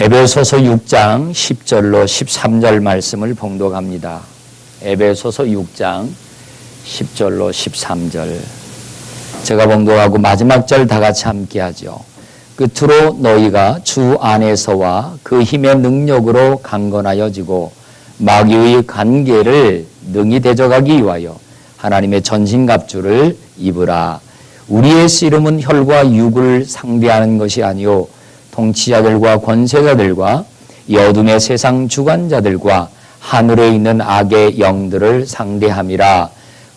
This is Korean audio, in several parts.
에베소서 6장 10절로 13절 말씀을 봉독합니다. 에베소서 6장 10절로 13절. 제가 봉독하고 마지막 절 다 같이 함께 하죠. 끝으로 너희가 주 안에서와 그 힘의 능력으로 강건하여지고 마귀의 관계를 능히 대적하기 위하여 하나님의 전신갑주를 입으라. 우리의 씨름은 혈과 육을 상대하는 것이 아니요 통치자들과 권세자들과 이 어둠의 세상 주관자들과 하늘에 있는 악의 영들을 상대함이라.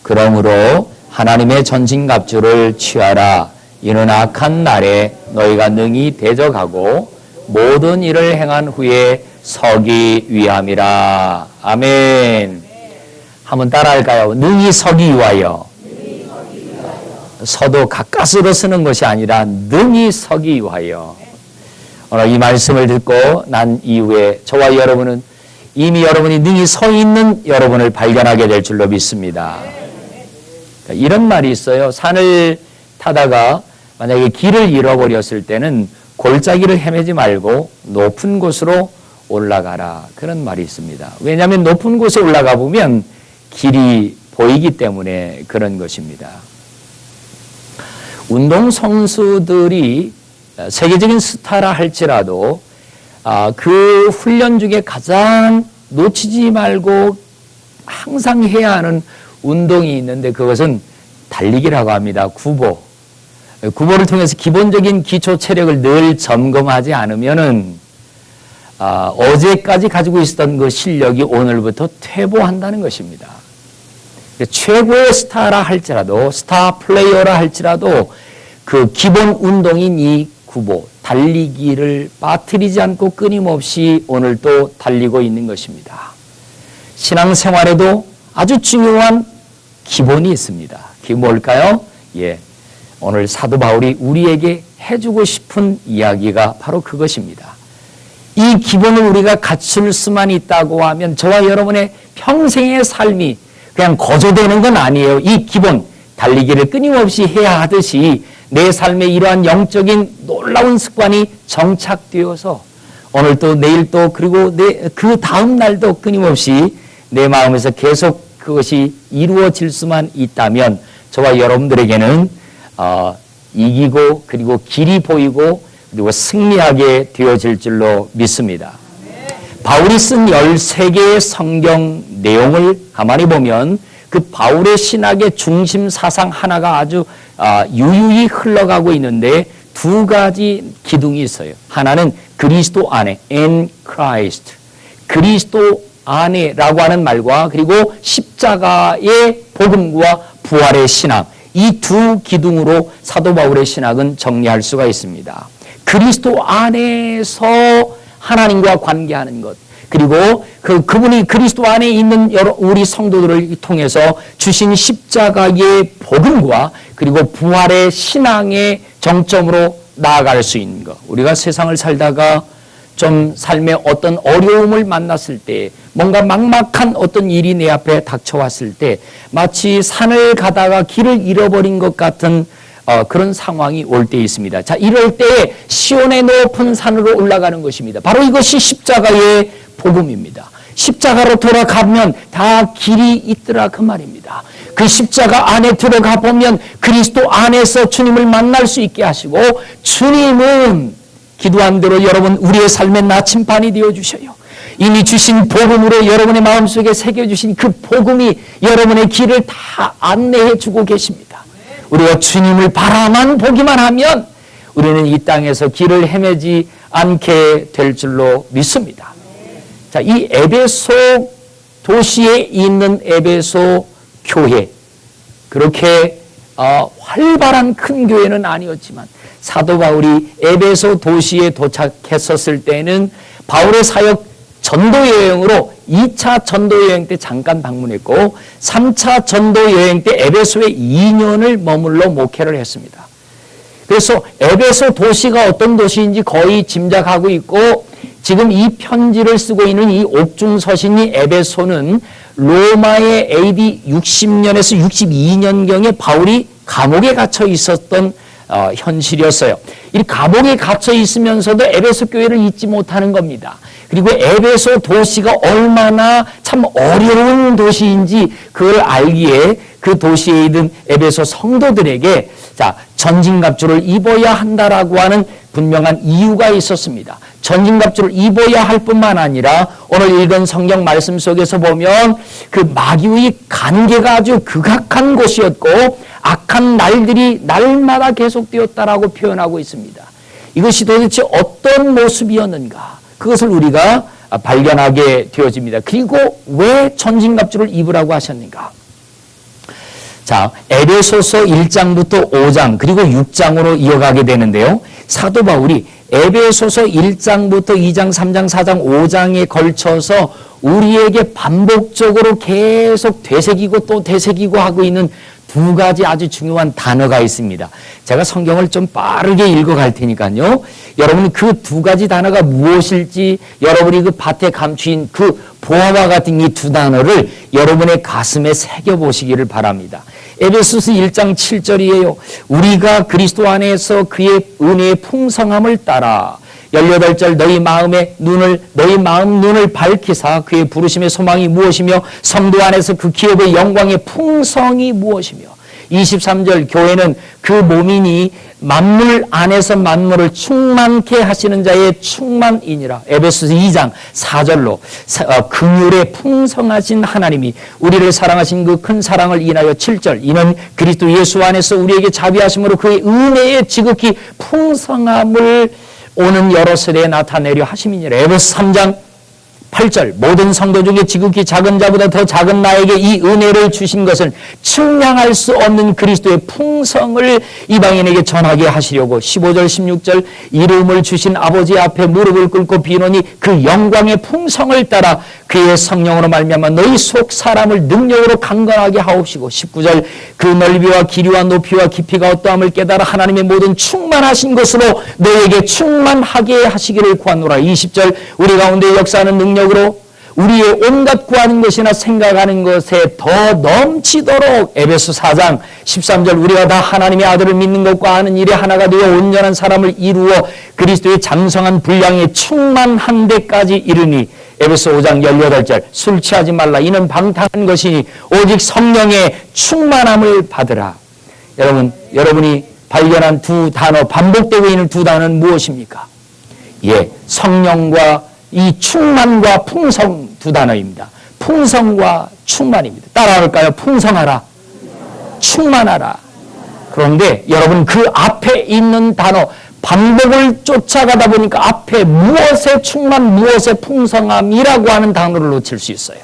그러므로 하나님의 전신갑주를 취하라. 이는 악한 날에 너희가 능히 대적하고 모든 일을 행한 후에 서기 위함이라. 아멘. 한번 따라할까요? 능히 서기 위하여. 서도 가까스로 쓰는 것이 아니라 능히 서기 위하여. 오늘 이 말씀을 듣고 난 이후에 저와 여러분은 이미 여러분이 능히 서 있는 여러분을 발견하게 될 줄로 믿습니다. 이런 말이 있어요. 산을 타다가 만약에 길을 잃어버렸을 때는 골짜기를 헤매지 말고 높은 곳으로 올라가라. 그런 말이 있습니다. 왜냐하면 높은 곳에 올라가 보면 길이 보이기 때문에 그런 것입니다. 운동선수들이 세계적인 스타라 할지라도 그 훈련 중에 가장 놓치지 말고 항상 해야 하는 운동이 있는데 그것은 달리기라고 합니다. 구보를 통해서 기본적인 기초 체력을 늘 점검하지 않으면은 어제까지 가지고 있었던 그 실력이 오늘부터 퇴보한다는 것입니다. 최고의 스타라 할지라도 스타 플레이어라 할지라도 그 기본 운동인 이 구보, 달리기를 빠뜨리지 않고 끊임없이 오늘 또 달리고 있는 것입니다. 신앙생활에도 아주 중요한 기본이 있습니다. 그게 뭘까요? 오늘 사도 바울이 우리에게 해주고 싶은 이야기가 바로 그것입니다. 이 기본을 우리가 갖출 수만 있다고 하면 저와 여러분의 평생의 삶이 그냥 거저되는 건 아니에요. 이 기본, 달리기를 끊임없이 해야 하듯이 내 삶에 이러한 영적인 놀라운 습관이 정착되어서 오늘 또 내일 또 그리고 그 다음 날도 끊임없이 내 마음에서 계속 그것이 이루어질 수만 있다면 저와 여러분들에게는 이기고 그리고 길이 보이고 그리고 승리하게 되어질 줄로 믿습니다. 바울이 쓴 13개의 성경 내용을 가만히 보면 그 바울의 신학의 중심 사상 하나가 아주 유유히 흘러가고 있는데 두 가지 기둥이 있어요. 하나는 그리스도 안에, in Christ. 그리스도 안에라고 하는 말과 그리고 십자가의 복음과 부활의 신학. 이 두 기둥으로 사도 바울의 신학은 정리할 수가 있습니다. 그리스도 안에서 하나님과 관계하는 것. 그리고 그분이 그리스도 안에 있는 우리 성도들을 통해서 주신 십자가의 복음과 그리고 부활의 신앙의 정점으로 나아갈 수 있는 것. 우리가 세상을 살다가 좀 삶에 어떤 어려움을 만났을 때 뭔가 막막한 어떤 일이 내 앞에 닥쳐왔을 때 마치 산을 가다가 길을 잃어버린 것 같은 그런 상황이 올 때 있습니다. 자, 이럴 때 시온의 높은 산으로 올라가는 것입니다. 바로 이것이 십자가의 복음입니다. 십자가로 돌아가면 다 길이 있더라 그 말입니다. 그 십자가 안에 들어가 보면 그리스도 안에서 주님을 만날 수 있게 하시고 주님은 기도한 대로 여러분 우리의 삶의 나침반이 되어주셔요. 이미 주신 복음으로 여러분의 마음속에 새겨주신 그 복음이 여러분의 길을 다 안내해 주고 계십니다. 우리가 주님을 바라만 보기만 하면 우리는 이 땅에서 길을 헤매지 않게 될 줄로 믿습니다. 자, 이 에베소 도시에 있는 에베소 교회, 그렇게 활발한 큰 교회는 아니었지만 사도 바울이 에베소 도시에 도착했었을 때는 바울의 사역 전도 여행으로 2차 전도 여행 때 잠깐 방문했고 3차 전도 여행 때 에베소에 2년을 머물러 목회를 했습니다. 그래서 에베소 도시가 어떤 도시인지 거의 짐작하고 있고 지금 이 편지를 쓰고 있는 이 옥중서신이 에베소는 로마의 AD 60년에서 62년경에 바울이 감옥에 갇혀 있었던 현실이었어요. 이 감옥에 갇혀 있으면서도 에베소 교회를 잊지 못하는 겁니다. 그리고 에베소 도시가 얼마나 참 어려운 도시인지 그걸 알기에 그 도시에 있는 에베소 성도들에게 전진갑주를 입어야 한다라고 하는 분명한 이유가 있었습니다. 전진갑주를 입어야 할 뿐만 아니라 오늘 읽은 성경 말씀 속에서 보면 그 마귀의 관계가 아주 극악한 곳이었고 악한 날들이 날마다 계속되었다라고 표현하고 있습니다. 이것이 도대체 어떤 모습이었는가? 그것을 우리가 발견하게 되어집니다. 그리고 왜 전진갑주를 입으라고 하셨는가? 에베소서 1장부터 5장 그리고 6장으로 이어가게 되는데요. 사도 바울이 에베소서 1장부터 2장, 3장, 4장, 5장에 걸쳐서 우리에게 반복적으로 계속 되새기고 또 되새기고 하고 있는 두 가지 아주 중요한 단어가 있습니다. 제가 성경을 좀 빠르게 읽어갈 테니까요. 여러분이 그 두 가지 단어가 무엇일지 여러분이 그 밭에 감추인 그 보화와 같은 이 두 단어를 여러분의 가슴에 새겨보시기를 바랍니다. 에베소서 1장 7절이에요. 우리가 그리스도 안에서 그의 은혜의 풍성함을 따라 18절 너희 마음 눈을 밝히사 그의 부르심의 소망이 무엇이며 성도 안에서 그 기업의 영광의 풍성이 무엇이며 23절 교회는 그 몸이니 만물 안에서 만물을 충만케 하시는 자의 충만이니라. 에베소서 2장 4절로 긍휼에 풍성하신 하나님이 우리를 사랑하신 그 큰 사랑을 인하여 7절 이는 그리스도 예수 안에서 우리에게 자비하심으로 그의 은혜의 지극히 풍성함을 오는 여러 세대에 나타내려 하심이니라. 에베소 3장 8절 모든 성도 중에 지극히 작은 자보다 더 작은 나에게 이 은혜를 주신 것은 측량할 수 없는 그리스도의 풍성을 이방인에게 전하게 하시려고 15절 16절 이름을 주신 아버지 앞에 무릎을 꿇고 비노니 그 영광의 풍성을 따라 그의 성령으로 말미암아 너희 속 사람을 능력으로 강건하게 하옵시고 19절 그 넓이와 길이와 높이와 깊이가 어떠함을 깨달아 하나님의 모든 충만하신 것으로 너에게 충만하게 하시기를 구하노라. 20절 우리 가운데 역사하는 능력으로 우리의 온갖 구하는 것이나 생각하는 것에 더 넘치도록 에베소 4장 13절 우리가 다 하나님의 아들을 믿는 것과 아는 일에 하나가 되어 온전한 사람을 이루어 그리스도의 장성한 분량에 충만한 데까지 이르니 에베소 5장 18절 술 취하지 말라 이는 방탕한 것이니 오직 성령의 충만함을 받으라. 여러분이 발견한 두 단어 반복되고 있는 두 단어는 무엇입니까? 성령과 이 충만과 풍성 두 단어입니다. 풍성과 충만입니다. 따라할까요? 풍성하라, 충만하라. 그런데 여러분 그 앞에 있는 단어 반복을 쫓아가다 보니까 앞에 무엇의 충만, 무엇의 풍성함이라고 하는 단어를 놓칠 수 있어요.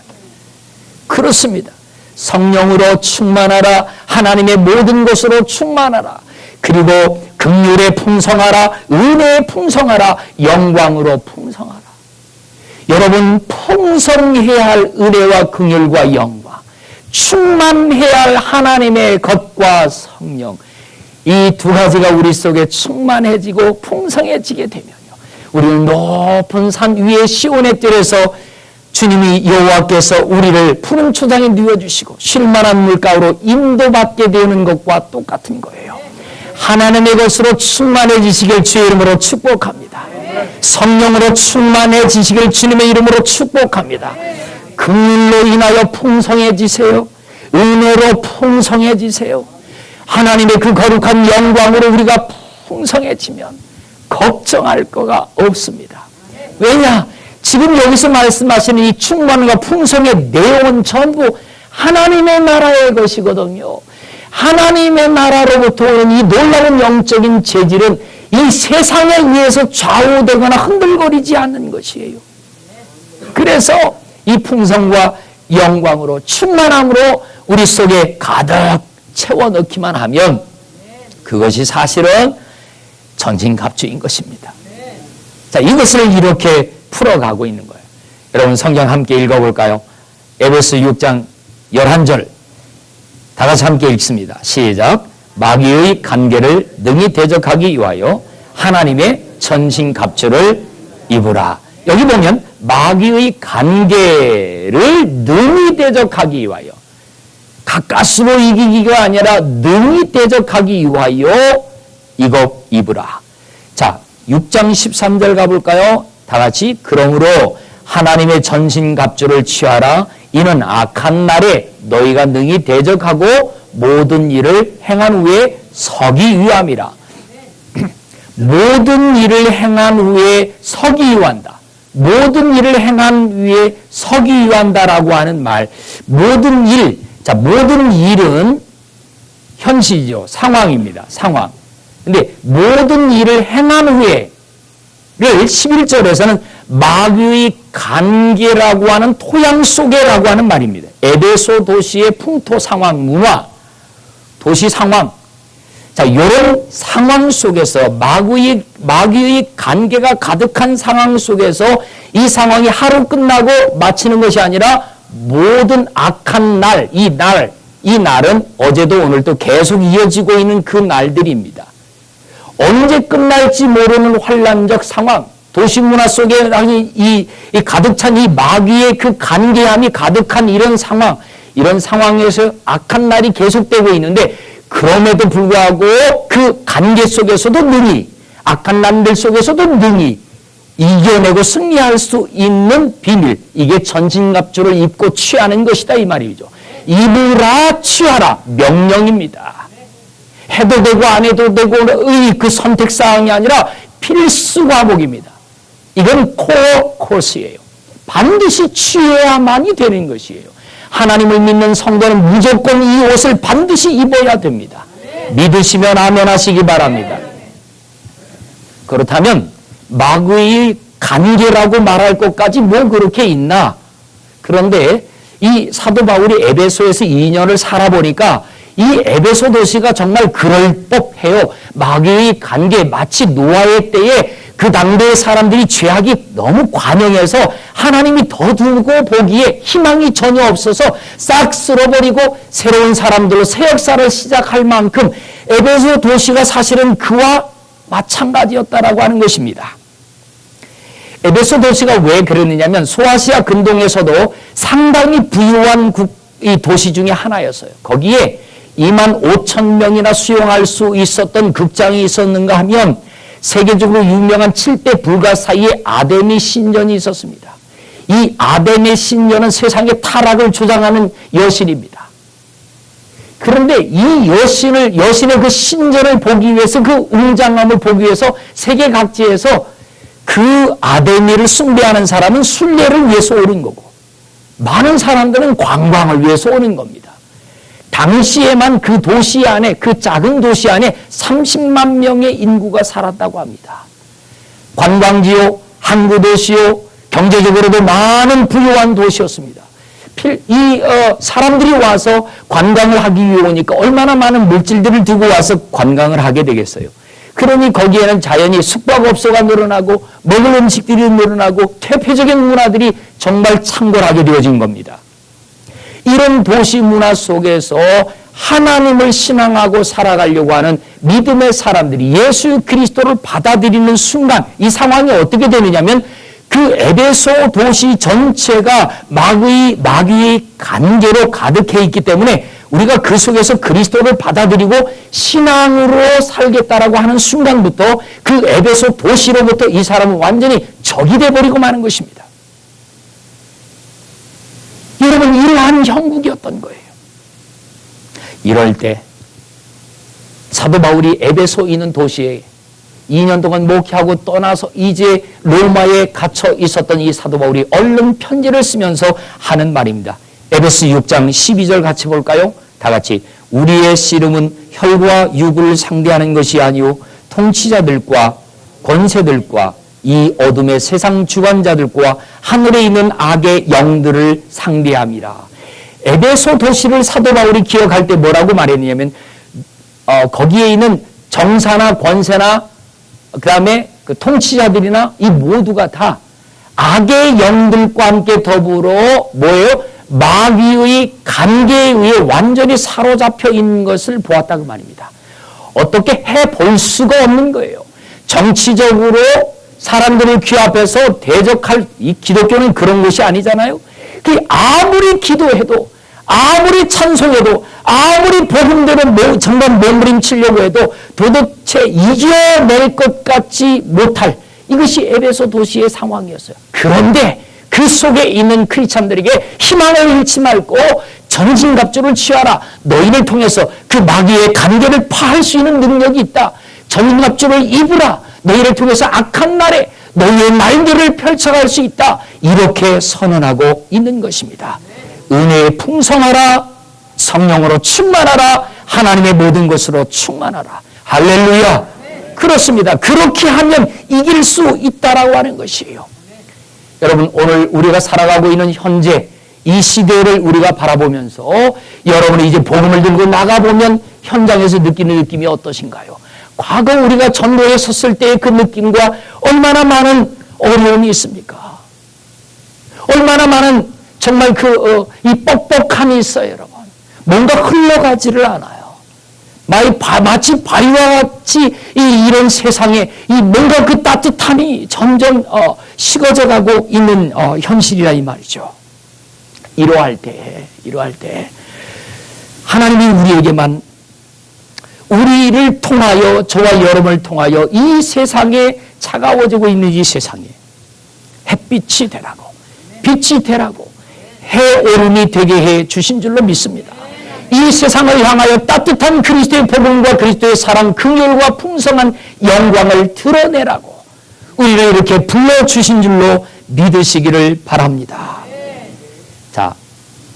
그렇습니다. 성령으로 충만하라, 하나님의 모든 것으로 충만하라, 그리고 긍휼에 풍성하라, 은혜에 풍성하라, 영광으로 풍성하라. 여러분 풍성해야 할 은혜와 긍휼과 영광, 충만해야 할 하나님의 것과 성령, 이 두 가지가 우리 속에 충만해지고 풍성해지게 되면요, 우리는 높은 산 위에 시온의 뜰에서 주님이 여호와께서 우리를 푸른 초장에 누워주시고 쉴만한 물가로 인도받게 되는 것과 똑같은 거예요. 하나님의 것으로 충만해지시길 주의 이름으로 축복합니다. 성령으로 충만해지시길 주님의 이름으로 축복합니다. 긍휼로 인하여 풍성해지세요. 은혜로 풍성해지세요. 하나님의 그 거룩한 영광으로 우리가 풍성해지면 걱정할 거가 없습니다. 왜냐? 지금 여기서 말씀하시는 이 충만과 풍성의 내용은 전부 하나님의 나라의 것이거든요. 하나님의 나라로부터 오는 이 놀라운 영적인 재질은 이 세상에 의해서 좌우되거나 흔들거리지 않는 것이에요. 그래서 이 풍성과 영광으로 충만함으로 우리 속에 가득 채워 넣기만 하면 그것이 사실은 전진갑주인 것입니다. 자, 이것을 이렇게 풀어가고 있는 거예요. 여러분 성경 함께 읽어볼까요? 에베소 6장 11절 다 같이 함께 읽습니다. 시작. 마귀의 관계를 능히 대적하기 위하여 하나님의 전신갑주를 입으라. 여기 보면 마귀의 관계를 능히 대적하기 위하여, 가까스로 이기기가 아니라 능히 대적하기 위하여 이것 입으라. 자, 6장 13절 가볼까요? 다 같이. 그러므로 하나님의 전신갑주를 취하라. 이는 악한 날에 너희가 능히 대적하고 모든 일을 행한 후에 서기 위함이라. 모든 일을 행한 후에 서기 위한다. 모든 일을 행한 후에 서기 위한다라고 하는 말. 모든 일. 자, 모든 일은 현실이죠. 상황입니다. 상황. 근데 모든 일을 행한 후에를 11절에서는 마귀의 관계라고 하는 토양 속에라고 하는 말입니다. 에베소 도시의 풍토 상황, 문화, 도시 상황. 자, 이런 상황 속에서 마귀의 관계가 가득한 상황 속에서 이 상황이 하루 끝나고 마치는 것이 아니라 모든 악한 날, 이 날은 어제도 오늘도 계속 이어지고 있는 그 날들입니다. 언제 끝날지 모르는 환란적 상황, 도시문화 속에 이 가득 찬 이 마귀의 그 간계함이 가득한 이런 상황에서 악한 날이 계속되고 있는데, 그럼에도 불구하고 그 관계 속에서도 능히, 악한 날들 속에서도 능히 이겨내고 승리할 수 있는 비밀, 이게 전신갑주를 입고 취하는 것이다 이 말이죠. 입으라 취하라 명령입니다. 해도 되고 안 해도 되고의 그 선택사항이 아니라 필수 과목입니다. 이건 코어 코스예요. 반드시 취해야만이 되는 것이에요. 하나님을 믿는 성도는 무조건 이 옷을 반드시 입어야 됩니다. 믿으시면 아멘 하시기 바랍니다. 그렇다면 마귀의 관계라고 말할 것까지 뭐 그렇게 있나? 그런데 이 사도 바울이 에베소에서 2년을 살아보니까 이 에베소 도시가 정말 그럴 법해요. 마귀의 관계, 마치 노아의 때에 그 당대의 사람들이 죄악이 너무 관영해서 하나님이 더 두고 보기에 희망이 전혀 없어서 싹 쓸어버리고 새로운 사람들로 새 역사를 시작할 만큼 에베소 도시가 사실은 그와 마찬가지였다라고 하는 것입니다. 에베소 도시가 왜 그러느냐면 소아시아 근동에서도 상당히 부유한 이 도시 중에 하나였어요. 거기에 25,000명이나 수용할 수 있었던 극장이 있었는가 하면 세계적으로 유명한 7대 불가 사이에 아데미 신전이 있었습니다. 이 아데미 신전은 세상의 타락을 조장하는 여신입니다. 그런데 이 여신의 그 신전을 보기 위해서, 그 웅장함을 보기 위해서 세계 각지에서 그 아데미를 숭배하는 사람은 순례를 위해서 오는 거고, 많은 사람들은 관광을 위해서 오는 겁니다. 당시에만 그 도시 안에, 그 작은 도시 안에 30만 명의 인구가 살았다고 합니다. 관광지요, 항구도시요, 경제적으로도 많은 부유한 도시였습니다. 사람들이 와서 관광을 하기 위해 오니까 얼마나 많은 물질들을 들고 와서 관광을 하게 되겠어요. 그러니 거기에는 자연히 숙박업소가 늘어나고 먹을 음식들이 늘어나고 퇴폐적인 문화들이 정말 창궐하게 되어진 겁니다. 이런 도시 문화 속에서 하나님을 신앙하고 살아가려고 하는 믿음의 사람들이 예수 그리스도를 받아들이는 순간 이 상황이 어떻게 되느냐면, 그 에베소 도시 전체가 마귀의 관계로 가득해 있기 때문에 우리가 그 속에서 그리스도를 받아들이고 신앙으로 살겠다라고 하는 순간부터 그 에베소 도시로부터 이 사람은 완전히 적이 돼버리고 마는 것입니다. 여러분, 이러한 형국이었던 거예요. 이럴 때 사도 바울이 에베소 있는 도시에 2년 동안 목회하고 떠나서 이제 로마에 갇혀 있었던 이 사도 바울이 얼른 편지를 쓰면서 하는 말입니다. 에베소 6장 12절 같이 볼까요? 다 같이. 우리의 씨름은 혈과 육을 상대하는 것이 아니오 통치자들과 권세들과 이 어둠의 세상 주관자들과 하늘에 있는 악의 영들을 상대함이라. 에베소 도시를 사도 바울이 기억할 때 뭐라고 말했냐면, 거기에 있는 정사나 권세나 그 다음에 그 통치자들이나 이 모두가 다 악의 영들과 함께 더불어 뭐예요? 마귀의 관계에 의해 완전히 사로잡혀 있는 것을 보았다고 말입니다. 어떻게 해볼 수가 없는 거예요. 정치적으로 사람들을 귀합해서 대적할, 이 기독교는 그런 것이 아니잖아요. 그 아무리 기도해도, 아무리 찬송해도, 아무리 복음대로 정말 몸부림치려고 해도 도대체 채 이겨낼 것 같지 못할 이것이 에베소 도시의 상황이었어요. 그런데 그 속에 있는 크리스찬들에게 희망을 잃지 말고 전진갑주를 취하라. 너희를 통해서 그 마귀의 관계를 파할 수 있는 능력이 있다. 전진갑주를 입으라. 너희를 통해서 악한 날에 너희의 날개를 펼쳐갈 수 있다. 이렇게 선언하고 있는 것입니다. 은혜에 풍성하라. 성령으로 충만하라. 하나님의 모든 것으로 충만하라. 할렐루야. 그렇습니다. 그렇게 하면 이길 수 있다라고 하는 것이에요. 여러분, 오늘 우리가 살아가고 있는 현재 이 시대를 우리가 바라보면서 여러분이 이제 복음을 들고 나가보면 현장에서 느끼는 느낌이 어떠신가요? 과거 우리가 전도에 섰을 때의 그 느낌과 얼마나 많은 어려움이 있습니까? 얼마나 많은 정말 이 뻑뻑함이 있어요, 여러분. 뭔가 흘러가지를 않아요. 마치 바위와 같이 이런 세상에 뭔가 그 따뜻함이 점점 식어져 가고 있는 현실이라 이 말이죠. 이러할 때 하나님이 우리를 통하여 저와 여러분을 통하여 이 세상에 차가워지고 있는 이 세상에 햇빛이 되라고 빛이 되라고 해오름이 되게 해 주신 줄로 믿습니다. 이 세상을 향하여 따뜻한 그리스도의 복음과 그리스도의 사랑, 긍휼과 풍성한 영광을 드러내라고 우리를 이렇게 불러주신 줄로 믿으시기를 바랍니다. 자,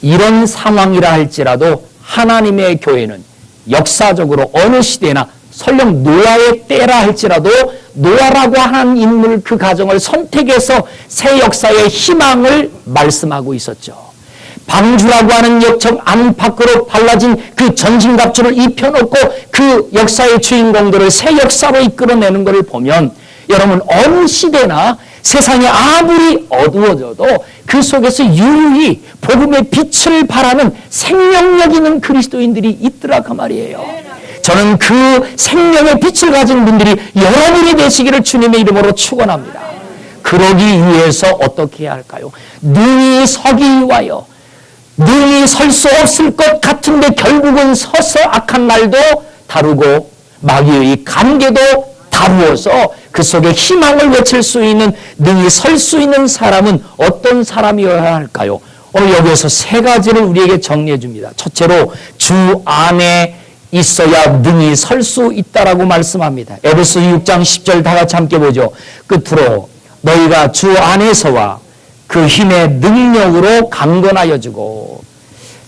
이런 상황이라 할지라도 하나님의 교회는 역사적으로 어느 시대나 설령 노아의 때라 할지라도 노아라고 하는 인물 그 가정을 선택해서 새 역사의 희망을 말씀하고 있었죠. 방주라고 하는 역청 안팎으로 발라진 그 전진갑주를 입혀놓고 그 역사의 주인공들을 새 역사로 이끌어내는 것을 보면 여러분 어느 시대나 세상이 아무리 어두워져도 그 속에서 유유히 복음의 빛을 발하는 생명력 있는 그리스도인들이 있더라 그 말이에요. 저는 그 생명의 빛을 가진 분들이 여러분이 되시기를 주님의 이름으로 축원합니다. 그러기 위해서 어떻게 해야 할까요? 능히 서기 위하여 능히 설 수 없을 것 같은데 결국은 서서 악한 날도 다루고 마귀의 관계도 다루어서 그 속에 희망을 외칠 수 있는 능히 설 수 있는 사람은 어떤 사람이어야 할까요? 여기에서 세 가지를 우리에게 정리해 줍니다. 첫째로 주 안에 있어야 능히 설 수 있다라고 말씀합니다. 에베소 6장 10절 다 같이 함께 보죠. 끝으로 너희가 주 안에서와 그 힘의 능력으로 강건하여 주고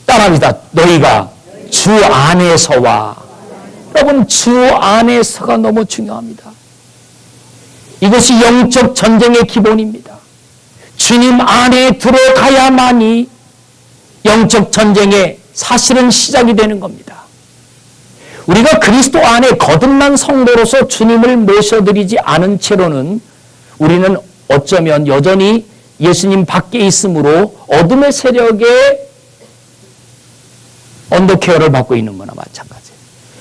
따라합니다. 너희가 주 안에서와 여러분 주 안에서가 너무 중요합니다. 이것이 영적 전쟁의 기본입니다. 주님 안에 들어가야만이 영적 전쟁의 사실은 시작이 되는 겁니다. 우리가 그리스도 안에 거듭난 성도로서 주님을 모셔드리지 않은 채로는 우리는 어쩌면 여전히 예수님 밖에 있으므로 어둠의 세력의 언더케어를 받고 있는 거나 마찬가지예요.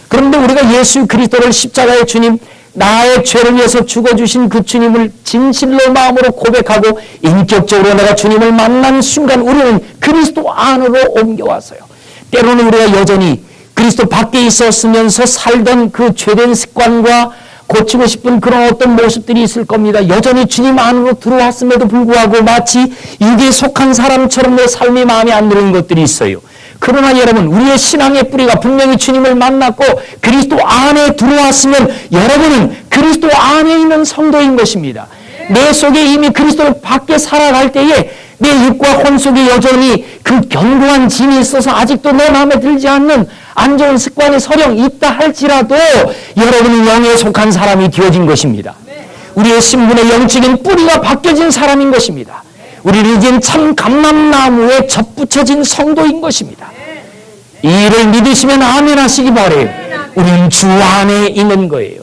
그런데 우리가 예수 그리스도를 십자가의 주님, 나의 죄를 위해서 죽어주신 그 주님을 진실로 마음으로 고백하고 인격적으로 내가 주님을 만난 순간 우리는 그리스도 안으로 옮겨왔어요. 때로는 우리가 여전히 그리스도 밖에 있었으면서 살던 그 죄된 습관과 고치고 싶은 그런 어떤 모습들이 있을 겁니다. 여전히 주님 안으로 들어왔음에도 불구하고 마치 육에 속한 사람처럼 내 삶이 마음에 안 드는 것들이 있어요. 그러나 여러분 우리의 신앙의 뿌리가 분명히 주님을 만났고 그리스도 안에 들어왔으면 여러분은 그리스도 안에 있는 성도인 것입니다. 내 속에 이미 그리스도 밖에 살아갈 때에 내 육과 혼 속에 여전히 그 견고한 짐이 있어서 아직도 내 마음에 들지 않는 안 좋은 습관이 설령 있다 할지라도 여러분은 영에 속한 사람이 되어진 것입니다. 우리의 신분의 영적인 뿌리가 바뀌어진 사람인 것입니다. 우리는 이젠 참 감람나무에 접붙여진 성도인 것입니다. 이 일을 믿으시면 아멘 하시기 바라요. 우리는 주 안에 있는 거예요.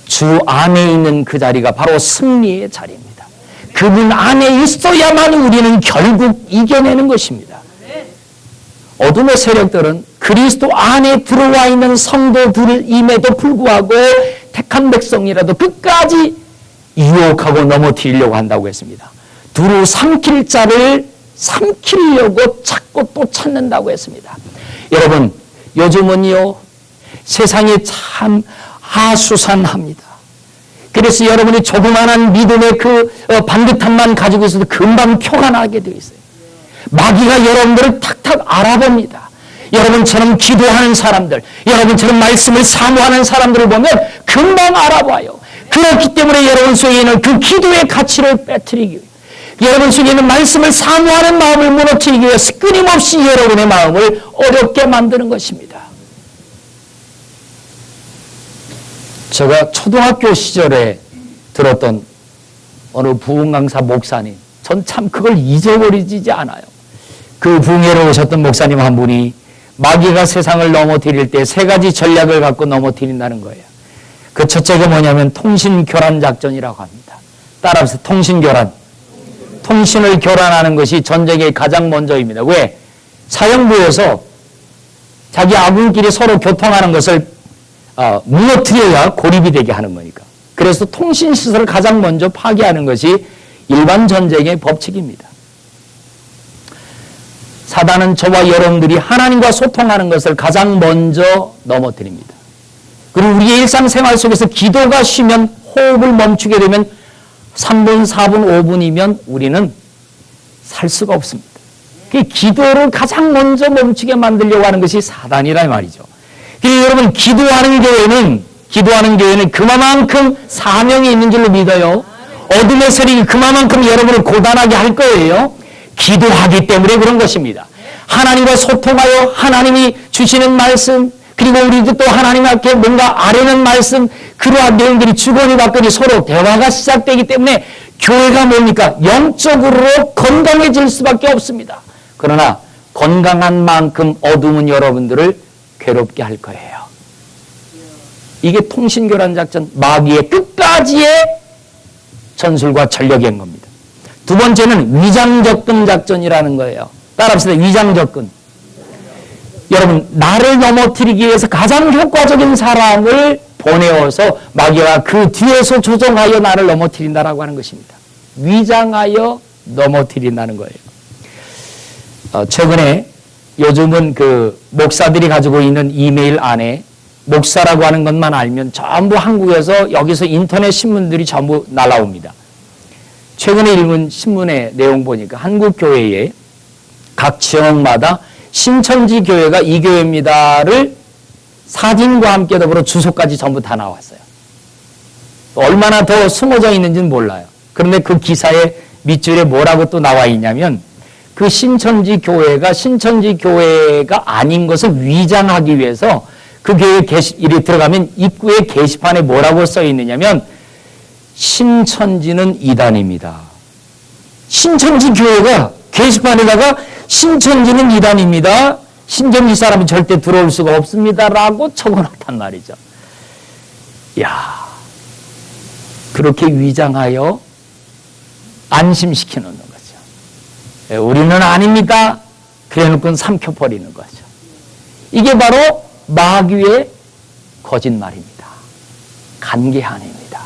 주 안에 있는 그 자리가 바로 승리의 자리입니다. 그분 안에 있어야만 우리는 결국 이겨내는 것입니다. 어둠의 세력들은 그리스도 안에 들어와 있는 성도들임에도 불구하고 택한 백성이라도 끝까지 유혹하고 넘어뜨리려고 한다고 했습니다. 두루 삼킬 자를 삼키려고 찾고 또 찾는다고 했습니다. 여러분 요즘은요 세상에 참 하수산합니다. 그래서 여러분이 조그마한 믿음의 그 반듯함만 가지고 있어도 금방 표가 나게 되어 있어요. 마귀가 여러분들을 탁탁 알아봅니다. 여러분처럼 기도하는 사람들, 여러분처럼 말씀을 사모하는 사람들을 보면 금방 알아봐요. 그렇기 때문에 여러분 속에 있는 그 기도의 가치를 빼뜨리기 위해, 여러분 속에 있는 말씀을 사모하는 마음을 무너뜨리기 위해서 끊임없이 여러분의 마음을 어렵게 만드는 것입니다. 제가 초등학교 시절에 들었던 어느 부흥 강사 목사님, 전 참 그걸 잊어버리지 않아요. 그 부흥회로 오셨던 목사님 한 분이 마귀가 세상을 넘어뜨릴 때 세 가지 전략을 갖고 넘어뜨린다는 거예요. 그 첫째가 뭐냐면 통신교란 작전이라고 합니다. 따라하면서 통신교란. 통신을 교란하는 것이 전쟁의 가장 먼저입니다. 왜? 사형부에서 자기 아군끼리 서로 교통하는 것을 무너뜨려야 고립이 되게 하는 거니까. 그래서 통신시설을 가장 먼저 파괴하는 것이 일반 전쟁의 법칙입니다. 사단은 저와 여러분들이 하나님과 소통하는 것을 가장 먼저 넘어뜨립니다. 그리고 우리의 일상생활 속에서 기도가 쉬면, 호흡을 멈추게 되면 3분, 4분, 5분이면 우리는 살 수가 없습니다. 그 기도를 가장 먼저 멈추게 만들려고 하는 것이 사단이란 말이죠. 그래서 여러분, 기도하는 교회는 그만큼 사명이 있는 줄로 믿어요. 어둠의 세력이 그만큼 여러분을 고단하게 할 거예요. 기도하기 때문에 그런 것입니다. 하나님과 소통하여 하나님이 주시는 말씀, 그리고 우리도 또 하나님 앞에 뭔가 아뢰는 말씀, 그러한 내용들이 주거니 받거니 서로 대화가 시작되기 때문에 교회가 뭡니까? 영적으로 건강해질 수밖에 없습니다. 그러나 건강한 만큼 어둠은 여러분들을 괴롭게 할 거예요. 이게 통신교란 작전, 마귀의 끝까지의 전술과 전력인 겁니다. 두 번째는 위장접근 작전이라는 거예요. 따라합시다. 위장접근. 여러분, 나를 넘어뜨리기 위해서 가장 효과적인 사람을 보내어서 마귀가 그 뒤에서 조종하여 나를 넘어뜨린다라고 하는 것입니다. 위장하여 넘어뜨린다는 거예요. 최근에 요즘은 그 목사들이 가지고 있는 이메일 안에 목사라고 하는 것만 알면 전부 한국에서 여기서 인터넷 신문들이 전부 날아옵니다. 최근에 읽은 신문의 내용 보니까 한국 교회에 각 지역마다 신천지 교회가 이 교회입니다를 사진과 함께 더불어 주소까지 전부 다 나왔어요. 얼마나 더 숨어져 있는지는 몰라요. 그런데 그 기사의 밑줄에 뭐라고 또 나와 있냐면 그 신천지 교회가 아닌 것을 위장하기 위해서 그 교회 이리 들어가면 입구에 게시판에 뭐라고 써 있느냐면 신천지는 이단입니다. 신천지 교회가 게시판에다가 신천지는 이단입니다. 신천지 사람은 절대 들어올 수가 없습니다라고 적어놨단 말이죠. 야, 그렇게 위장하여 안심시켜 놓는 거죠. 우리는 아닙니다. 그래놓고 삼켜버리는 거죠. 이게 바로 마귀의 거짓말입니다. 간계한입니다.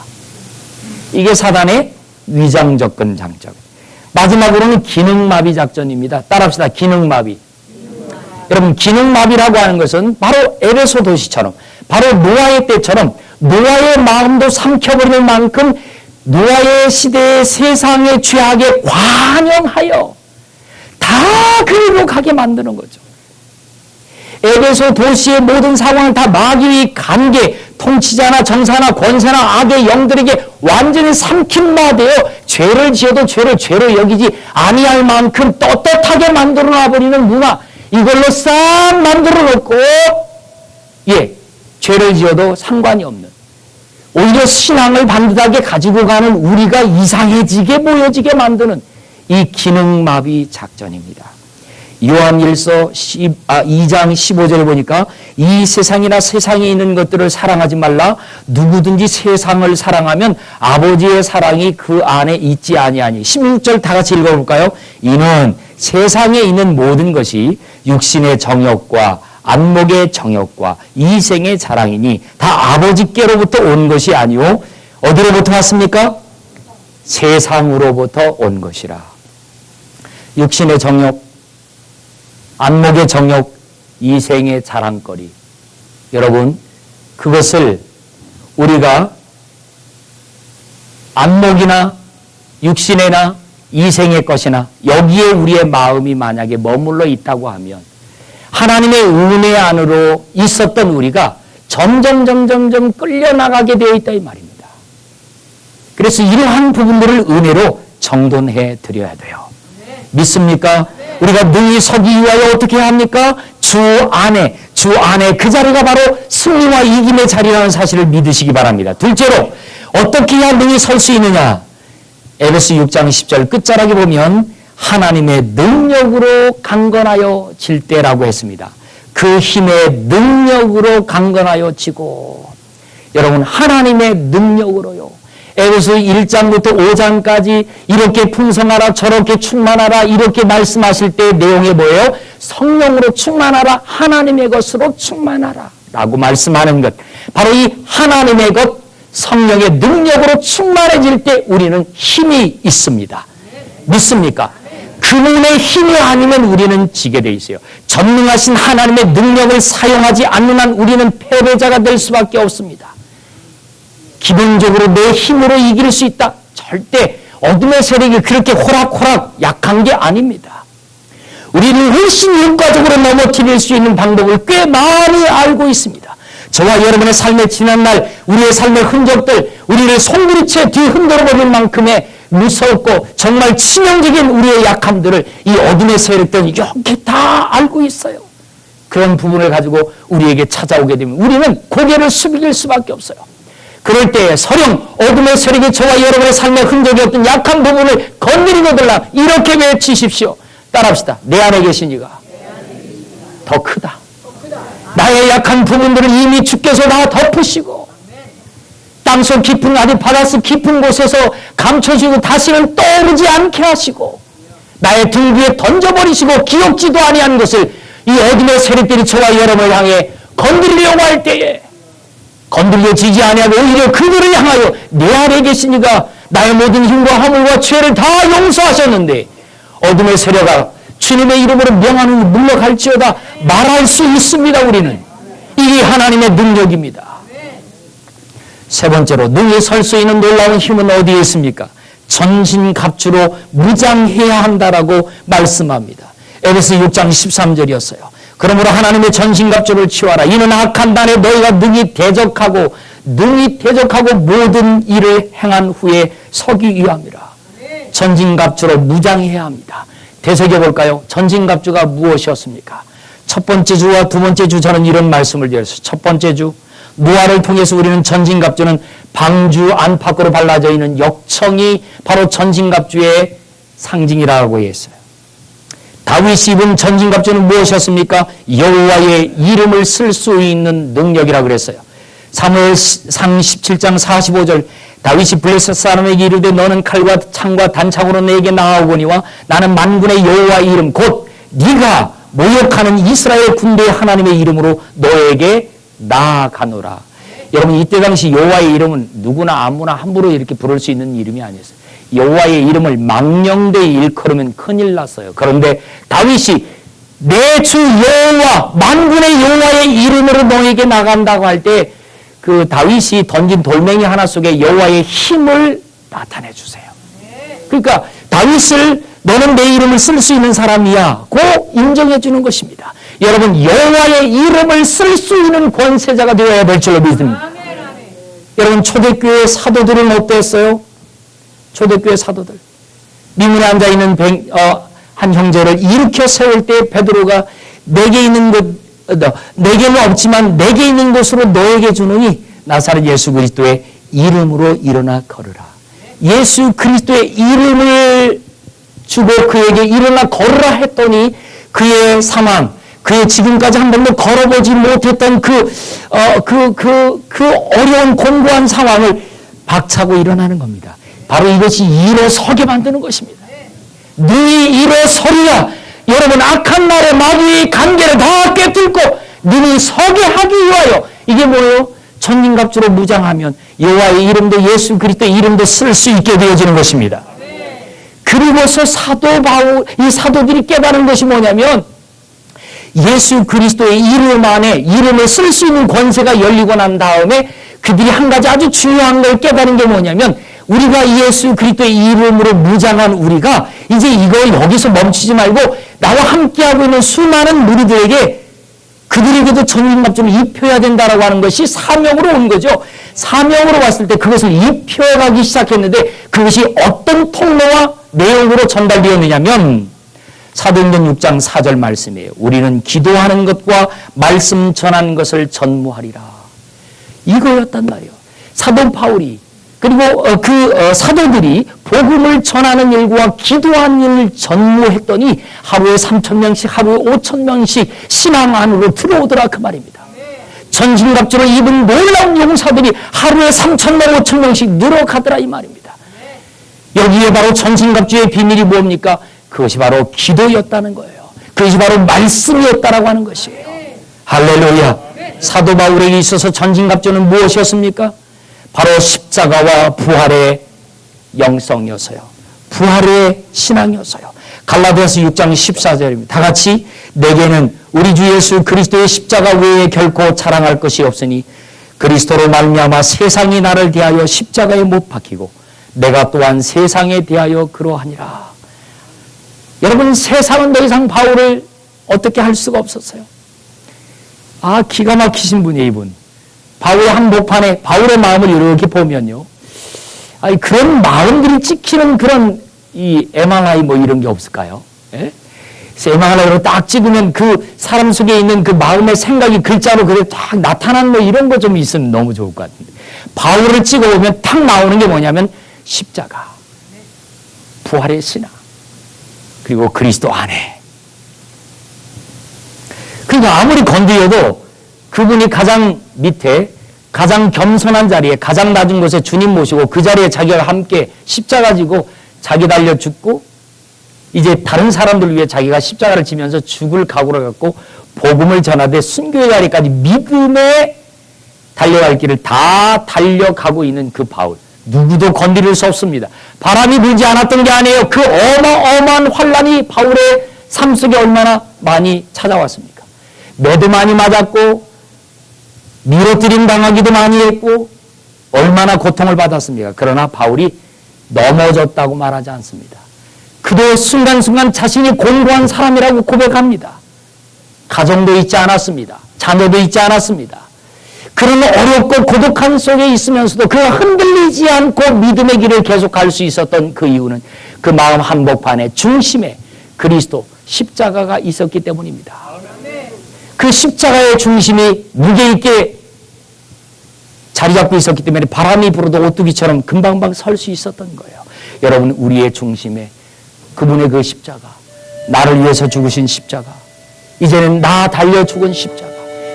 이게 사단의 위장접근 장전. 마지막으로는 기능마비 작전입니다. 따라합시다. 기능마비. 여러분, 기능마비라고 하는 것은 바로 에베소 도시처럼, 바로 노아의 때처럼 노아의 마음도 삼켜버릴 만큼 노아의 시대의 세상의 죄악에 관영하여 다 그리로 가게 만드는 거죠. 에베소 도시의 모든 상황을 다 마귀의 관계, 통치자나 정사나 권세나 악의 영들에게 완전히 삼킨마되어 죄를 지어도 죄로 여기지 아니할 만큼 떳떳하게 만들어 놔버리는 문화, 이걸로 싹 만들어 놓고 죄를 지어도 상관이 없는, 오히려 신앙을 반듯하게 가지고 가는 우리가 이상해지게 보여지게 만드는 이 기능마비 작전입니다. 요한일서 2장 15절을 보니까 이 세상이나 세상에 있는 것들을 사랑하지 말라. 누구든지 세상을 사랑하면 아버지의 사랑이 그 안에 있지 아니하니. 16절 다 같이 읽어볼까요? 이는 세상에 있는 모든 것이 육신의 정욕과 안목의 정욕과 이생의 자랑이니 다 아버지께로부터 온 것이 아니오. 어디로부터 왔습니까? 세상으로부터 온 것이라. 육신의 정욕, 안목의 정욕, 이생의 자랑거리. 여러분, 그것을 우리가 안목이나 육신이나 이생의 것이나 여기에 우리의 마음이 만약에 머물러 있다고 하면 하나님의 은혜 안으로 있었던 우리가 점점 끌려나가게 되어 있다 이 말입니다. 그래서 이러한 부분들을 은혜로 정돈해 드려야 돼요. 믿습니까? 우리가 능히 서기 위하여 어떻게 해야 합니까? 주 안에 그 자리가 바로 승리와 이김의 자리라는 사실을 믿으시기 바랍니다. 둘째로 어떻게 해야 능히 설 수 있느냐? 에베소 6장 10절 끝자락에 보면 하나님의 능력으로 강건하여 질 때라고 했습니다. 그 힘의 능력으로 강건하여 지고, 여러분 하나님의 능력으로요. 에베소 1장부터 5장까지 이렇게 풍성하라 저렇게 충만하라 이렇게 말씀하실 때 내용이 뭐예요? 성령으로 충만하라, 하나님의 것으로 충만하라 라고 말씀하는 것, 바로 이 하나님의 것 성령의 능력으로 충만해질 때 우리는 힘이 있습니다. 믿습니까? 그분의 힘이 아니면 우리는 지게 돼 있어요. 전능하신 하나님의 능력을 사용하지 않는 한 우리는 패배자가 될 수밖에 없습니다. 기본적으로 내 힘으로 이길 수 있다. 절대 어둠의 세력이 그렇게 호락호락 약한 게 아닙니다. 우리를 훨씬 효과적으로 넘어뜨릴 수 있는 방법을 꽤 많이 알고 있습니다. 저와 여러분의 삶의 지난날 우리의 삶의 흔적들, 우리를 송두리째 뒤흔들어버릴 만큼의 무섭고 정말 치명적인 우리의 약함들을 이 어둠의 세력들은 이렇게 다 알고 있어요. 그런 부분을 가지고 우리에게 찾아오게 되면 우리는 고개를 숙일 수밖에 없어요. 그럴 때 서령 어둠의 세력이 저와 여러분의 삶의 흔적이 없던 약한 부분을 건드리고들라 이렇게 외치십시오. 따라합시다. 내 안에 계신 이가 더 크다. 나의 약한 부분들을 이미 주께서 다 덮으시고 땅속 깊은 아니 바닷속 깊은 곳에서 감춰주고 다시는 떠오르지 않게 하시고 나의 등 위에 던져버리시고 기억지도 아니한 것을 이 어둠의 세력들이 저와 여러분을 향해 건드리려고 할 때에 건드려지지 아니하고 오히려 그들을 향하여 내 안에 계신 이가 나의 모든 힘과 허물과 죄를 다 용서하셨는데 어둠의 세력아 주님의 이름으로 명하는 물러갈지어다 말할 수 있습니다. 우리는 이게 하나님의 능력입니다. 세 번째로 능히 설 수 있는 놀라운 힘은 어디에 있습니까? 전신갑주로 무장해야 한다라고 말씀합니다. 에베소 6장 13절이었어요. 그러므로 하나님의 전신갑주를 취하라. 이는 악한 날에 너희가 능히 대적하고 모든 일을 행한 후에 서기 위함이라. 전신갑주로 무장해야 합니다. 되새겨볼까요? 전신갑주가 무엇이었습니까? 첫 번째 주와 두 번째 주 저는 이런 말씀을 드렸어요. 첫 번째 주 노아를 통해서 우리는 전신갑주는 방주 안팎으로 발라져 있는 역청이 바로 전신갑주의 상징이라고 했어요. 다윗이 입은 전신갑주는 무엇이었습니까? 여호와의 이름을 쓸 수 있는 능력이라고 그랬어요. 사무엘상 17장 45절 다윗이 블레셋 사람에게 이르되 너는 칼과 창과 단창으로 내게 나아오거니와 나는 만군의 여호와의 이름 곧 네가 모욕하는 이스라엘 군대의 하나님의 이름으로 너에게 나아가노라. 여러분 이때 당시 여호와의 이름은 누구나 아무나 함부로 이렇게 부를 수 있는 이름이 아니었어요. 여호와의 이름을 망령되이 일컬으면 큰일 났어요. 그런데 다윗이 내 주 여호와 만군의 여호와의 이름으로 너에게 나간다고 할 때 그 다윗이 던진 돌멩이 하나 속에 여호와의 힘을 나타내 주세요. 그러니까 다윗을 너는 내 이름을 쓸 수 있는 사람이야 고 인정해 주는 것입니다. 여러분 여호와의 이름을 쓸 수 있는 권세자가 되어야 될 줄로 믿습니다. 여러분 초대교회 사도들은 어땠어요? 초대교회 사도들 미문에 앉아있는 한 형제를 일으켜 세울 때 베드로가 내게 있는 것 내게는 없지만 내게 있는 것으로 너에게 주노니 나사렛 예수 그리스도의 이름으로 일어나 걸으라. 예수 그리스도의 이름을 주고 그에게 일어나 걸으라 했더니 그의 상황, 그의 지금까지 한 번도 걸어보지 못했던 그 어려운 공고한 상황을 박차고 일어나는 겁니다. 바로 이것이 일어서게 만드는 것입니다. 너희 일어서리라. 여러분 악한 날에 마귀의 관계를 다 깨뚫고 너희 서게 하기 위하여 이게 뭐예요? 전신갑주로 무장하면 여호와의 이름도 예수 그리스도의 이름도 쓸 수 있게 되어지는 것입니다. 그리고서 사도 바울 이 사도들이 깨달은 것이 뭐냐면 예수 그리스도의 이름 안에 이름을 쓸 수 있는 권세가 열리고 난 다음에 그들이 한 가지 아주 중요한 걸 깨달은 게 뭐냐면 우리가 예수 그리스도의 이름으로 무장한 우리가 이제 이거 여기서 멈추지 말고 나와 함께하고 있는 수많은 무리들에게 그들에게도 전신갑주를 입혀야 된다라고 하는 것이 사명으로 온 거죠. 사명으로 왔을 때 그것을 입혀가기 시작했는데 그것이 어떤 통로와 내용으로 전달되었느냐면 사도행전 6장 4절 말씀이에요. 우리는 기도하는 것과 말씀 전하는 것을 전무하리라. 이거였단 말이에요. 사도 바울이 그리고 사도들이 복음을 전하는 일과 기도하는 일을 전무했더니 하루에 3,000명씩 하루에 5,000명씩 신앙 안으로 들어오더라 그 말입니다. 전신갑주를 입은 놀라운 용사들이 하루에 3,000명 5,000명씩 늘어가더라 이 말입니다. 여기에 바로 전신갑주의 비밀이 뭡니까? 그것이 바로 기도였다는 거예요. 그것이 바로 말씀이었다라고 하는 것이에요. 할렐루야. 사도 바울에게 있어서 전신갑주는 무엇이었습니까? 바로 십자가와 부활의 영성이었어요. 부활의 신앙이었어요. 갈라디아서 6장 14절입니다. 다 같이 내게는 우리 주 예수 그리스도의 십자가 외에 결코 자랑할 것이 없으니 그리스도로 말미암아 세상이 나를 대하여 십자가에 못 박히고 내가 또한 세상에 대하여 그러하니라. 여러분 세상은 더 이상 바울을 어떻게 할 수가 없었어요. 기가 막히신 분이에요 이분. 바울의 한복판에 바울의 마음을 이렇게 보면요. 그런 마음들이 찍히는 그런 이 MRI 뭐 이런 게 없을까요? 예? 그래서 MRI로 딱 찍으면 그 사람 속에 있는 그 마음의 생각이 글자로 그대로 딱 나타나는 뭐 이런 거 좀 있으면 너무 좋을 것 같은데. 바울을 찍어보면 탁 나오는 게 뭐냐면 십자가, 부활의 신앙, 그리고 그리스도 안에. 그러니까 아무리 건드려도 그분이 가장 밑에 가장 겸손한 자리에 가장 낮은 곳에 주님 모시고 그 자리에 자기가 함께 십자가 지고 자기 달려 죽고 이제 다른 사람들 위해 자기가 십자가를 지면서 죽을 각오를 갖고 복음을 전하되 순교의 자리까지 믿음에 달려갈 길을 다 달려가고 있는 그 바울. 누구도 건드릴 수 없습니다. 바람이 불지 않았던 게 아니에요. 그 어마어마한 환란이 바울의 삶 속에 얼마나 많이 찾아왔습니까? 매도 많이 맞았고 밀어뜨림 당하기도 많이 했고 얼마나 고통을 받았습니까? 그러나 바울이 넘어졌다고 말하지 않습니다. 그도 순간순간 자신이 공고한 사람이라고 고백합니다. 가정도 있지 않았습니다. 자녀도 있지 않았습니다. 그런 어렵고 고독한 속에 있으면서도 그가 흔들리지 않고 믿음의 길을 계속 갈 수 있었던 그 이유는 그 마음 한복판에 중심에 그리스도 십자가가 있었기 때문입니다. 그 십자가의 중심이 무게 있게 자리 잡고 있었기 때문에 바람이 불어도 오뚜기처럼 금방방 설 수 있었던 거예요. 여러분 우리의 중심에 그분의 그 십자가, 나를 위해서 죽으신 십자가, 이제는 나 달려 죽은 십자가.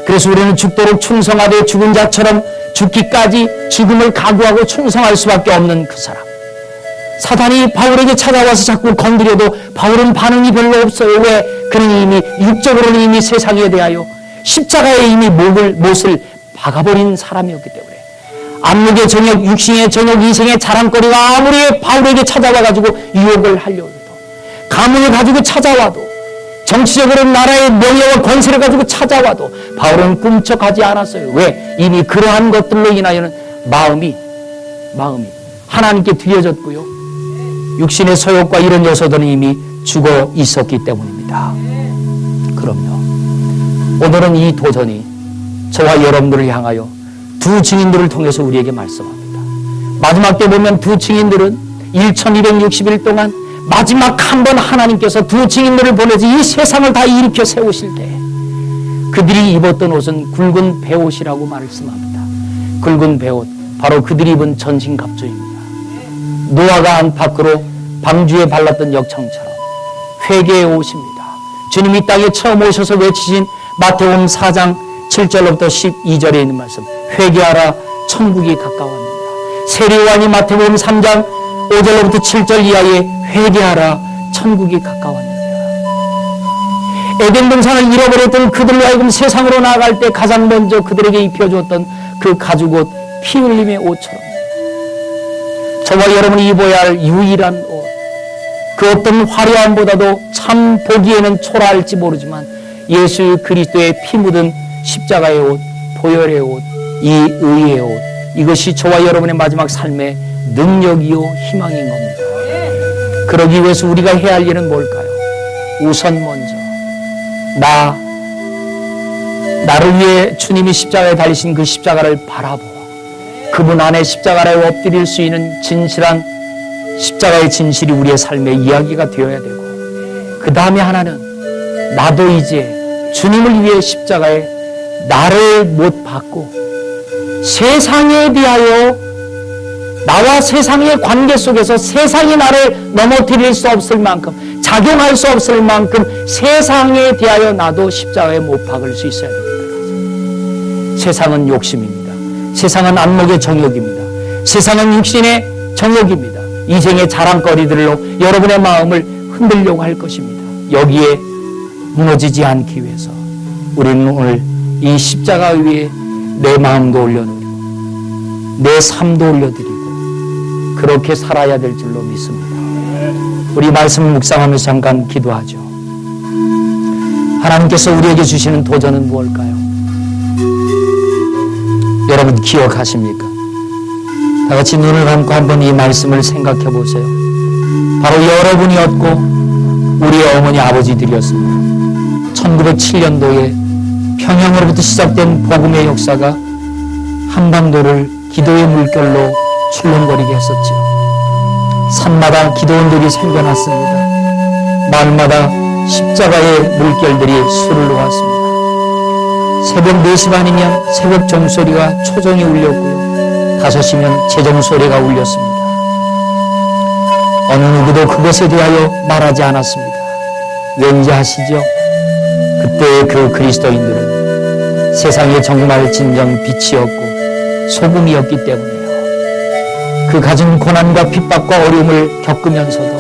그래서 우리는 죽도록 충성하되 죽은 자처럼 죽기까지 죽음을 각오하고 충성할 수밖에 없는 그 사람. 사단이 바울에게 찾아와서 자꾸 건드려도 바울은 반응이 별로 없어요. 왜? 그는 이미 육적으로는 이미 세상에 대하여 십자가에 이미 못을 박아버린 사람이었기 때문에 암흑의 정욕, 육신의 정욕, 인생의 자랑거리가 아무리 바울에게 찾아와가지고 유혹을 하려고 해도 가문을 가지고 찾아와도 정치적으로 나라의 명예와 권세를 가지고 찾아와도 바울은 꿈쩍하지 않았어요. 왜? 이미 그러한 것들로 인하여는 마음이 하나님께 드려졌고요. 육신의 소욕과 이런 요소들은 이미 죽어 있었기 때문입니다. 그럼요. 오늘은 이 도전이 저와 여러분들을 향하여 두 증인들을 통해서 우리에게 말씀합니다. 마지막 때 보면 두 증인들은 1260일 동안 마지막 한 번 하나님께서 두 증인들을 보내서 이 세상을 다 일으켜 세우실 때 그들이 입었던 옷은 굵은 베옷이라고 말씀합니다. 굵은 베옷, 바로 그들이 입은 전신갑주입니다. 노아가 안팎으로 방주에 발랐던 역청처럼 회개의 옷입니다. 주님이 이 땅에 처음 오셔서 외치신 마태복음 4장 7절로부터 12절에 있는 말씀, 회개하라 천국이 가까웠느니라. 세례요한이 마태복음 3장 5절로부터 7절 이하에 회개하라 천국이 가까웠느니라. 에덴 동산을 잃어버렸던 그들로 하여금 세상으로 나아갈 때 가장 먼저 그들에게 입혀주었던 그 가죽옷, 피 흘림의 옷처럼 저와 여러분이 입어야 할 유일한 옷, 그 어떤 화려함보다도 참 보기에는 초라할지 모르지만 예수 그리스도의 피 묻은 십자가의 옷, 보혈의 옷, 이 의의 옷, 이것이 저와 여러분의 마지막 삶의 능력이요 희망인 겁니다. 그러기 위해서 우리가 해야 할 일은 뭘까요? 우선 먼저 나를 위해 주님이 십자가에 달리신 그 십자가를 바라보아 그분 안에 십자가에 엎드릴 수 있는 진실한 십자가의 진실이 우리의 삶의 이야기가 되어야 되고, 그 다음에 하나는 나도 이제 주님을 위해 십자가에 나를 못 받고 세상에 대하여 나와 세상의 관계 속에서 세상이 나를 넘어뜨릴 수 없을 만큼, 작용할 수 없을 만큼 세상에 대하여 나도 십자가에 못 박을 수 있어야 됩니다. 세상은 욕심입니다. 세상은 안목의 정욕입니다. 세상은 육신의 정욕입니다. 이생의 자랑거리들로 여러분의 마음을 흔들려고 할 것입니다. 여기에 무너지지 않기 위해서 우리는 오늘 이 십자가 위에 내 마음도 올려놓고 내 삶도 올려드리고 그렇게 살아야 될 줄로 믿습니다. 우리 말씀을 묵상하면서 잠깐 기도하죠. 하나님께서 우리에게 주시는 도전은 무엇일까요? 여러분 기억하십니까? 다 같이 눈을 감고 한번 이 말씀을 생각해 보세요. 바로 여러분이었고 우리의 어머니 아버지들이었습니다. 1907년도에 평양으로부터 시작된 복음의 역사가 한반도를 기도의 물결로 출렁거리게 했었죠. 산마다 기도원들이 생겨났습니다. 마을마다 십자가의 물결들이 수를 놓았습니다. 새벽 4시 반이면 새벽 종소리가 초정이 울렸고요. 5시면 재정소리가 울렸습니다. 어느 누구도 그것에 대하여 말하지 않았습니다. 왠지 아시죠? 그때의 그 그리스도인들은 세상에 정말 진정 빛이었고 소금이었기 때문에요. 그 가진 고난과 핍박과 어려움을 겪으면서도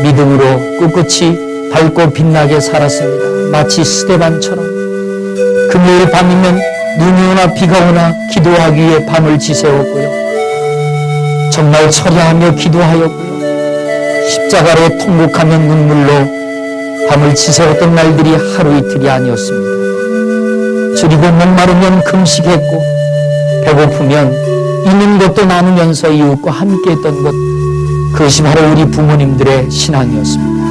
믿음으로 꿋꿋이 밝고 빛나게 살았습니다. 마치 스데반처럼 금요일 밤이면 눈이 오나 비가 오나 기도하기 위해 밤을 지새웠고요. 정말 철야하며 기도하였고요. 십자가로 통곡하며 눈물로 밤을 지새웠던 날들이 하루 이틀이 아니었습니다. 줄이고 목마르면 금식했고 배고프면 있는 것도 나누면서 이웃과 함께했던 것, 그것이 바로 우리 부모님들의 신앙이었습니다.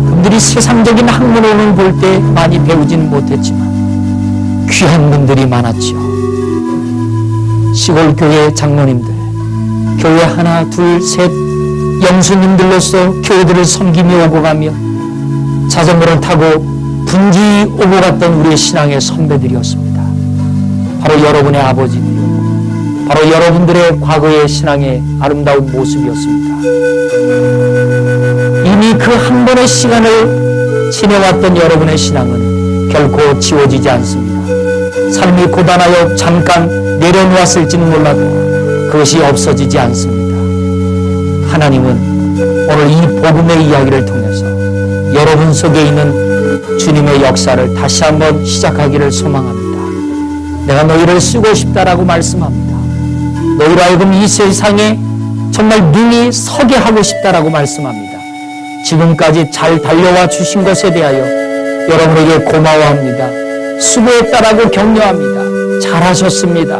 그분들이 세상적인 학문을 볼 때 많이 배우지는 못했지만 귀한 분들이 많았죠. 시골 교회 장로님들, 교회 하나 둘 셋 영수님들로서 교회들을 섬기며 오고 가며 자전거를 타고 분지 오고 갔던 우리의 신앙의 선배들이었습니다. 바로 여러분의 아버지들이었고 바로 여러분들의 과거의 신앙의 아름다운 모습이었습니다. 이미 그 한 번의 시간을 지내왔던 여러분의 신앙은 결코 지워지지 않습니다. 삶이 고단하여 잠깐 내려놓았을지는 몰라도 그것이 없어지지 않습니다. 하나님은 오늘 이 복음의 이야기를 통해서 여러분 속에 있는 주님의 역사를 다시 한번 시작하기를 소망합니다. 내가 너희를 쓰고 싶다라고 말씀합니다. 너희로 하여금 이 세상에 정말 눈이 서게 하고 싶다라고 말씀합니다. 지금까지 잘 달려와 주신 것에 대하여 여러분에게 고마워합니다. 수고했다라고 격려합니다. 잘하셨습니다.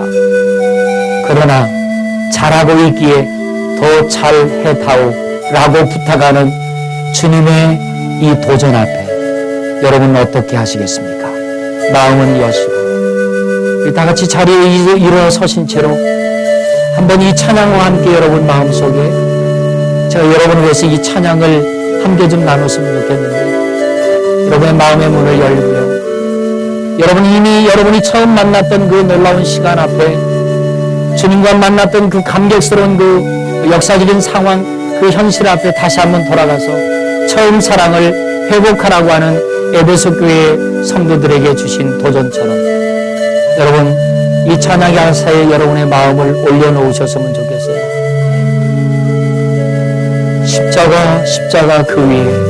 그러나 잘하고 있기에 더 잘해다오 라고 부탁하는 주님의 이 도전 앞에 여러분은 어떻게 하시겠습니까? 마음은 여시고 다 같이 자리에 일어서신 채로 한번 이 찬양과 함께 여러분 마음속에 제가 여러분을 위해서 이 찬양을 함께 좀 나눴으면 좋겠는데, 여러분의 마음의 문을 열고요. 여러분이 처음 만났던 그 놀라운 시간 앞에 주님과 만났던 그 감격스러운 그 역사적인 상황, 그 현실 앞에 다시 한번 돌아가서 처음 사랑을 회복하라고 하는 에베소 교회 성도들에게 주신 도전처럼 여러분 이 찬양의 알사에 여러분의 마음을 올려놓으셨으면 좋겠어요. 십자가 그 위에